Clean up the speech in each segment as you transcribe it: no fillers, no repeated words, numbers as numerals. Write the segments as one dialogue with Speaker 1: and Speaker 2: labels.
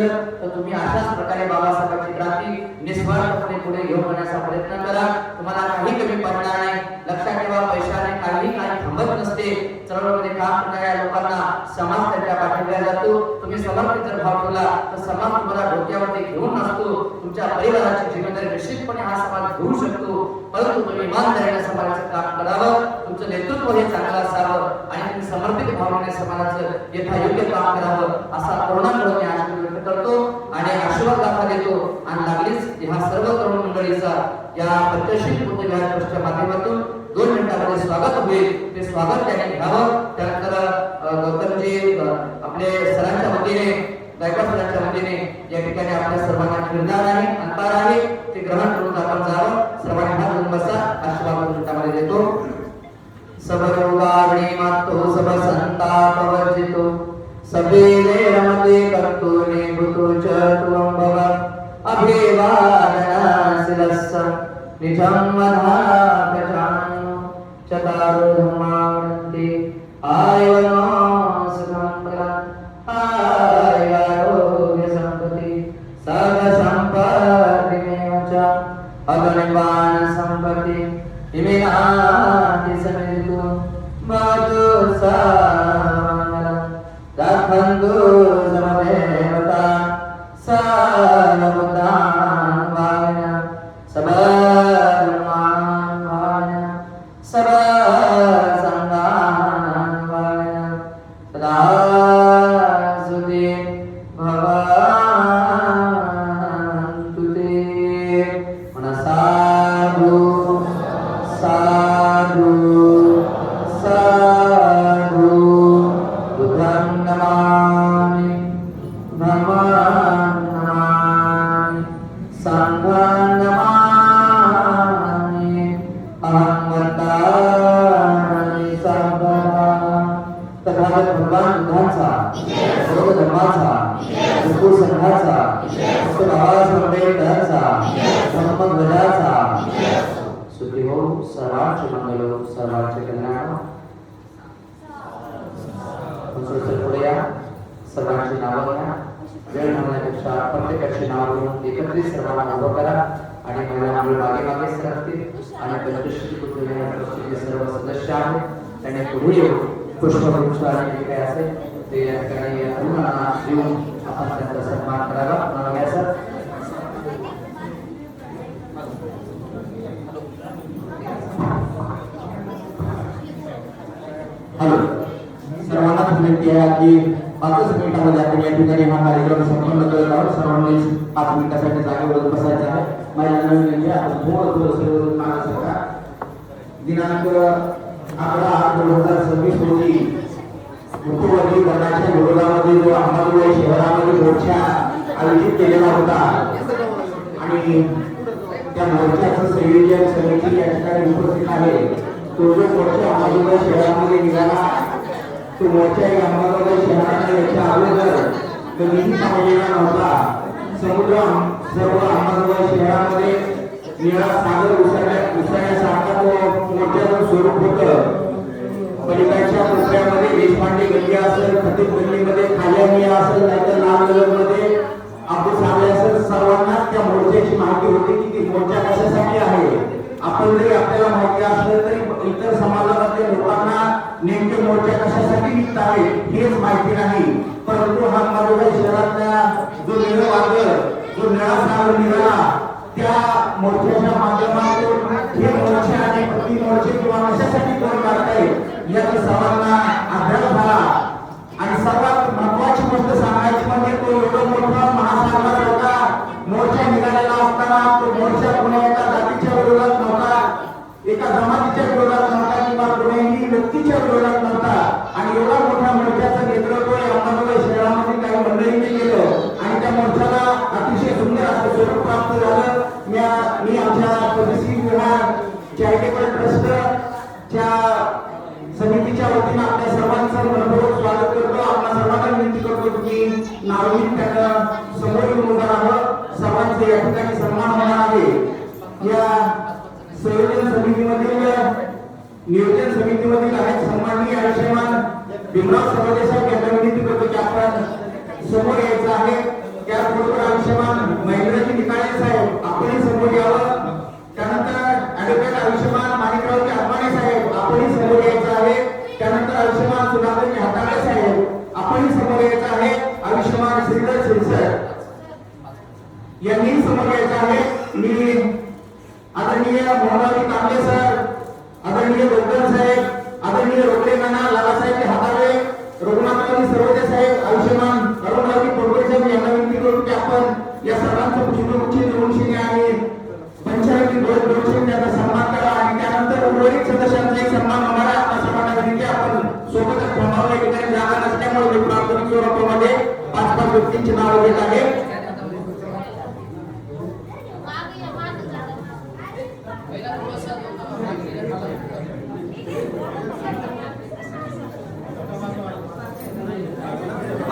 Speaker 1: दिलं तर तुम्ही अशाच प्रकारे बाबासाहेबांची क्रांती निस्वार्थपणे पुढे घेऊन जाण्याचा प्रयत्न करा. तुम्हाला काही कमी पडणार नाही. लक्षात ठेवा, पैशाने काही थांबत नसते. चळवळीमध्ये काम करणाऱ्या लोकांना समाज त्यांच्या पाठिंब्याला जातो. तुम्ही समर्पित जर भाव ठेवला तर समाज तुम्हाला डोक्यावरती घेऊन नसतो. तुमच्या परिवाराची जिम्मेदारी निश्चितपणे हा समाज घेऊ शकतो. परंतु तुम्ही इमानदारीने समाजाचं काम करावं. तुमचं नेतृत्व हे चांगलं असावं आणि तुम्ही समर्पित भावनेने समाजाचं यथायोग्य काम करावं असा करुणाकडून मी आशीर्वाद व्यक्त करतो आणि आशीर्वाद दाखवा देतो. आणि लागलीच ह्या सर्व तरुण मंडळीचा या पंचशील बुद्धविहार ट्रस्टच्या माध्यमातून 2 मिनिटांमध्ये स्वागत होईल. ते स्वागत त्यांनी घ्यावं. त्यानंतर गौतमजी आपले सरांच्या वतीने, गायकवाड सरांच्या वतीने या ठिकाणी आपल्या सर्वांना फिरणार आहे, अंतर आहे, ते ग्रहण करून आपण जावं. सर्वांनी हात धरून बसा. आशीर्वाद 2 मिनिटांमध्ये देतो. सबरोगाग्नि मातो सब संताप वर्जितो सबेले रमते कर्तूने भूतो च त्वं भव अभिवादना शिलस्स निजं वधापचानो चतारो धर्मावन्ति आयुर्नो सुखं आयुरारोग्य संपत्ति सर्व संपत्तिमेव च अगणिपान संपत्ति इमेनाति समेतु मातु सामंगलं दाखन्तु समदेवता सर्वभूतान् वायन सबधर्मान् वायन सर्वसंगान् वायन सदा सुते भवन्तु ते मनसाधु साधु साधु बुद्धं नमामि धम्मं नमामि संघं नमामि अहं वर्तामि सर्वदा. तथागत भगवान बुद्धांचा, बौद्ध धर्माचा, हिंदू संघाचा, डॉक्टर बाबासाहेब आंबेडकरांचा, धम्मध्वजाचा सुखी हो. सर्वांचे मंगल हो, सर्वांचे कल्याण हो. पुढे या. सर्वांची नावं घ्या. वेळ म्हणण्यापेक्षा प्रत्येकाची नाव घेऊन एकत्रित सर्वांना उभं करा आणि महिला मुलं मागे मागे सरकतील आणि पंचशील बुद्धविहार ट्रस्टचे सर्व सदस्य आहेत त्यांनी पुढे येऊन पुष्पवृक्ष आणि जे काही असेल ते या ठिकाणी तरुणांना देऊन आपण त्यांचा सन्मान करावा. म्हणाला सर. हॅलो, सर्वांना विनंती आहे की 5 मिनिटांमध्ये आपण या ठिकाणी हा कार्यक्रम संपन्न करत आहोत. सर्वांनी 5 मिनिटासाठी जागेवर बसायचं आहे. माझ्या विनंती आहे आपण थोडं मागे सरका. दिनांक 11/8/2026 रोजी मुख्यमंत्रीकरणाच्या विरोधामध्ये जो अंबाजोगाई शहरामध्ये मोर्चा आयोजित केलेला होता आणि त्या मोर्चाचं संयोजन समिती या ठिकाणी उपस्थित आहे. तो जो मोर्चा अंबाजोगाई शहरामध्ये निघाला तो मोर्चा या अंबाजोगाई शहराने याच्या अगोदर कधीही पाहिलेला नव्हता. समुद्र सर्व अंबाजोगाई शहरामध्ये निळा सागर उसळण्यासारखा तो मोर्चाचं स्वरूप होतं. पलीकडच्या कोपऱ्यामध्ये देशपांडे गल्ली असेल, खतीब गल्लीमध्ये खाल्यामिया असेल, नाहीतर लालनगरमध्ये आपण सांगले असेल, सर्वांना त्या मोर्चाची माहिती होती की ती मोर्चा कशासाठी आहे. आपण जरी आपल्याला माहिती असलं तरी इतर समाजामधल्या लोकांना नेमके मोर्चा कशासाठी निघतावे हेच माहिती नाही. परंतु हा अंबाजोगाई शहरातला जो निळवादळ, जो निळा सागर निघाला त्या मोर्चाच्या माध्यमातून हे मोर्चे आणि प्रति मोर्चे किंवा कशासाठी कोण काढताय याचा सर्वांना अभ्यास झाला. आणि सर्वात महत्वाची गोष्ट सांगायची म्हणजे तो एवढा मोठा महासागर होता. मोर्चा निघालेला असताना तो मोर्चा कोणा एका जातीच्या विरोधात नव्हता, एका जमातीच्या विरोधात नव्हता किंवा कोणत्याही व्यक्तीच्या विरोधात नव्हता. आणि एवढा मोठ्या मोर्चाचं नेतृत्व अंबाजोगाई शहरामध्ये काही मंडळींनी केलं आणि त्या मोर्चाला अतिशय सुंदर असं स्वरूप प्राप्त झालं. मी आमच्या पंचशील विहार चॅरिटेबल ट्रस्टच्या समितीच्या वतीने आपल्या सर्वांचं मनपूर्वक स्वागत करतो. आपल्या सर्वांना विनंती करतो की नागरिकांना समोर येऊन उभं राहावं. सर्वांचे या ठिकाणी सन्मान होणार आहे. या संयोजन समितीमधील नियोजन समितीमधील आहेत सन्माननीय आयुष्यमान भीमराव सरदेसाई यांना विनंती करतो की आपण समोर यायचं आहे. श्रीधर शिरसट यांनी समोर यायचं आहे. मी आदरणीय मोहनराव कांबळे सर, आदरणीय डॉक्टर साहेब, आदरणीय रोकडे नाना, लालासाहेब हाताळे, रघुनाथराव सर्वोदय साहेब, आयुष्यमान अरुणराव कोडबे साहेब यांना विनंती करू की आपण या सर्वांचं पुष्पगुच्छ देऊन आणि पंचायती बोर्ड त्याचा सन्मान करा आणि त्यानंतर उर्वरित सदस्यांचा एक सन्मान होणार आहे. आपल्या सर्वांना विनंती आपण सोबतच थांबावं. या ठिकाणी जागा नसल्यामुळे मी प्राथमिक स्वरूपामध्ये 5-5 व्यक्तींची नावं घेत आहे.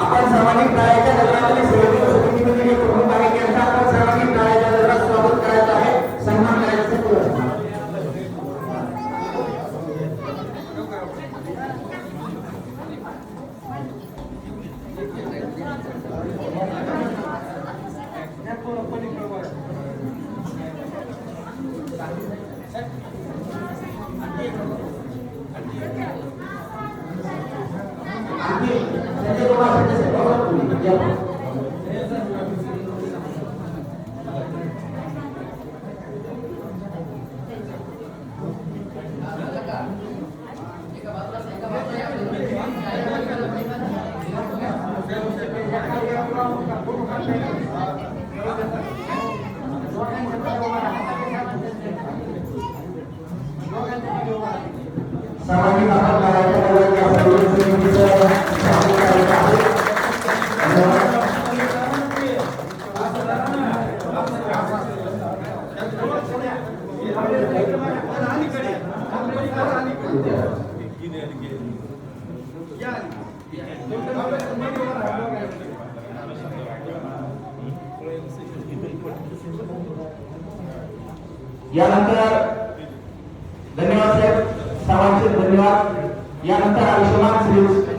Speaker 1: आपण सर्वांनी टाळ्याच्या गजरामध्ये समितीमध्ये प्रमुख आहे की आपण सर्वांनी टाळ्याच्या गजरात स्वागत करायचं आहे, सन्मान करायचं आहे. सामाजिक आपण करायच्या वेळेला या सर्व समितीचं स्वागत करायचं आहे. यानंतर धन्यवाद साहेब, सर्वांचे धन्यवाद. यानंतर आयुष्यमान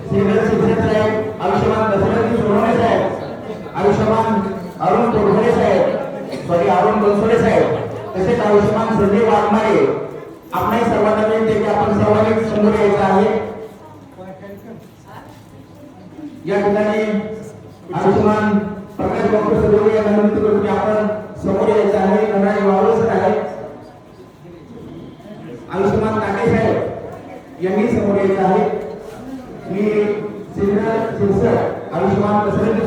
Speaker 1: श्रीधर शिरसट साहेब, आयुष्यमान दशरथजी सोनवणे साहेब, आयुष्यमान अरुण कोडघरे साहेब, अरुण बनसोडे साहेब, तसेच आयुष्यमान संजय वाघमारे. आपणाही सर्वांना विनंती की आपण सर्वांनी समोर यायचं आहे. या ठिकाणी आयुष्यमान प्रकाश डॉक्टर सदोरे यांना विनंती करतो की आपण समोर यायचं आहे. गणराज वावळसर आहे, आयुष्यमान काटे साहेब यांनी समोर यायचं आहे. मी श्रीधर शिरसट, आयुष्यमान दशरथ